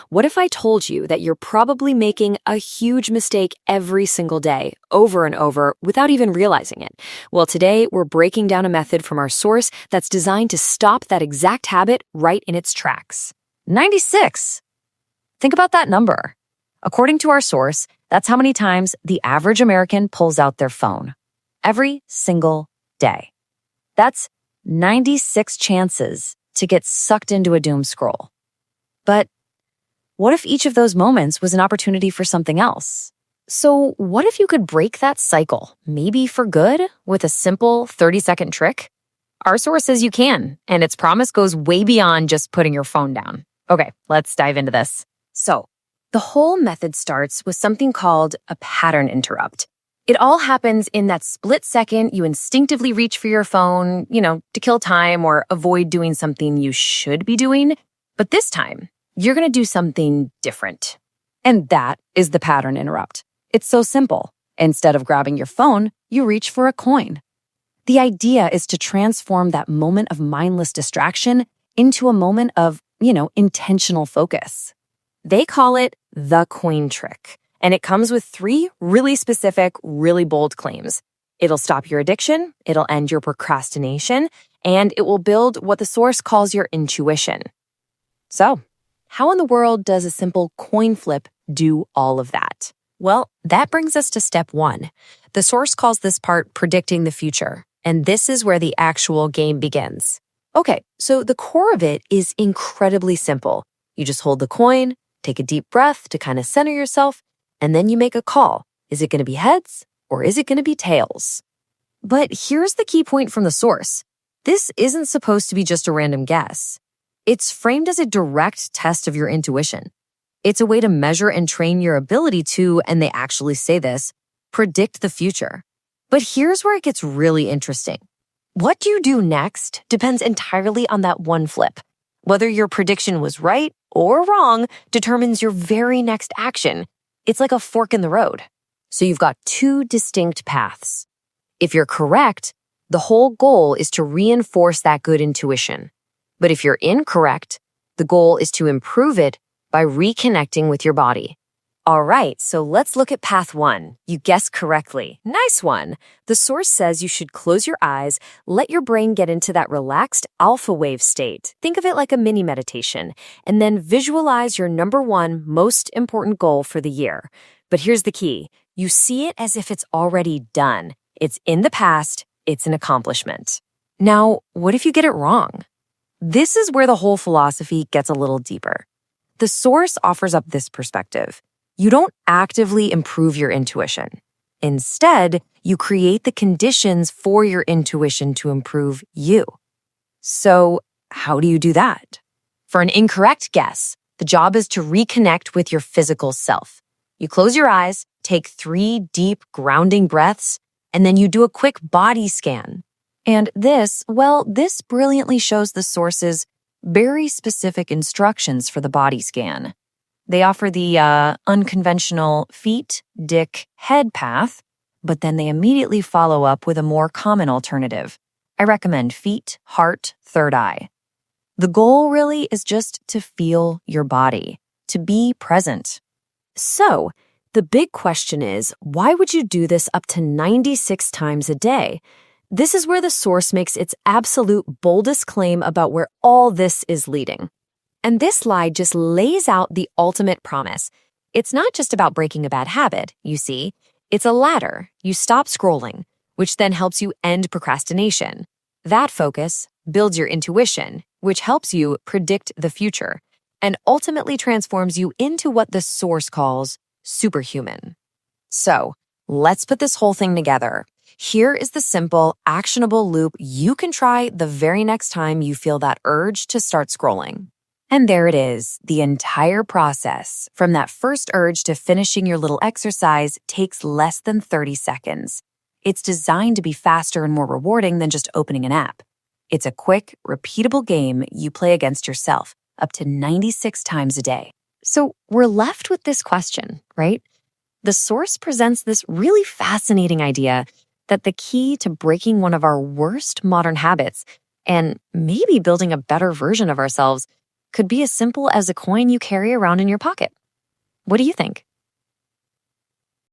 What if I told you that you're probably making a huge mistake every single day, over and over, without even realizing it? Well, today we're breaking down a method from our source that's designed to stop that exact habit right in its tracks. 96. Think about that number. According to our source, that's how many times the average American pulls out their phone. Every single day. That's 96 chances to get sucked into a doom scroll. But what if each of those moments was an opportunity for something else? So what if you could break that cycle, maybe for good, with a simple 30-second trick? Our source says you can, and its promise goes way beyond just putting your phone down. Okay, let's dive into this. So, the whole method starts with something called a pattern interrupt. It all happens in that split second you instinctively reach for your phone, to kill time or avoid doing something you should be doing. But this time, you're going to do something different. And that is the pattern interrupt. It's so simple. Instead of grabbing your phone, you reach for a coin. The idea is to transform that moment of mindless distraction into a moment of, intentional focus. They call it the coin trick, and it comes with 3 really specific, really bold claims. It'll stop your addiction, it'll end your procrastination, and it will build what the source calls your intuition. So, how in the world does a simple coin flip do all of that? Well, that brings us to step 1. The source calls this part predicting the future, and this is where the actual game begins. Okay, so the core of it is incredibly simple. You just hold the coin, take a deep breath to kind of center yourself, and then you make a call. Is it going to be heads or is it going to be tails? But here's the key point from the source. This isn't supposed to be just a random guess. It's framed as a direct test of your intuition. It's a way to measure and train your ability to, and they actually say this, predict the future. But here's where it gets really interesting. What you do next depends entirely on that one flip. Whether your prediction was right or wrong determines your very next action. It's like a fork in the road. So you've got 2 distinct paths. If you're correct, the whole goal is to reinforce that good intuition. But if you're incorrect, the goal is to improve it by reconnecting with your body. All right, so let's look at path 1. You guessed correctly. Nice one. The source says you should close your eyes, let your brain get into that relaxed alpha wave state. Think of it like a mini meditation, and then visualize your number 1 most important goal for the year. But here's the key. You see it as if it's already done. It's in the past. It's an accomplishment. Now, what if you get it wrong? This is where the whole philosophy gets a little deeper. The source offers up this perspective. You don't actively improve your intuition. Instead, you create the conditions for your intuition to improve you. So, how do you do that? For an incorrect guess, the job is to reconnect with your physical self. You close your eyes, take 3 deep, grounding breaths, and then you do a quick body scan. And this brilliantly shows the source's very specific instructions for the body scan. They offer the unconventional feet, dick, head path, but then they immediately follow up with a more common alternative. I recommend feet, heart, third eye. The goal really is just to feel your body, to be present. So, the big question is, why would you do this up to 96 times a day? This is where the source makes its absolute boldest claim about where all this is leading. And this slide just lays out the ultimate promise. It's not just about breaking a bad habit, you see. It's a ladder. You stop scrolling, which then helps you end procrastination. That focus builds your intuition, which helps you predict the future, and ultimately transforms you into what the source calls superhuman. So, let's put this whole thing together. Here is the simple, actionable loop you can try the very next time you feel that urge to start scrolling. And there it is. The entire process, from that first urge to finishing your little exercise, takes less than 30 seconds. It's designed to be faster and more rewarding than just opening an app. It's a quick, repeatable game you play against yourself up to 96 times a day. So we're left with this question, right? The source presents this really fascinating idea that the key to breaking one of our worst modern habits and maybe building a better version of ourselves could be as simple as a coin you carry around in your pocket. What do you think?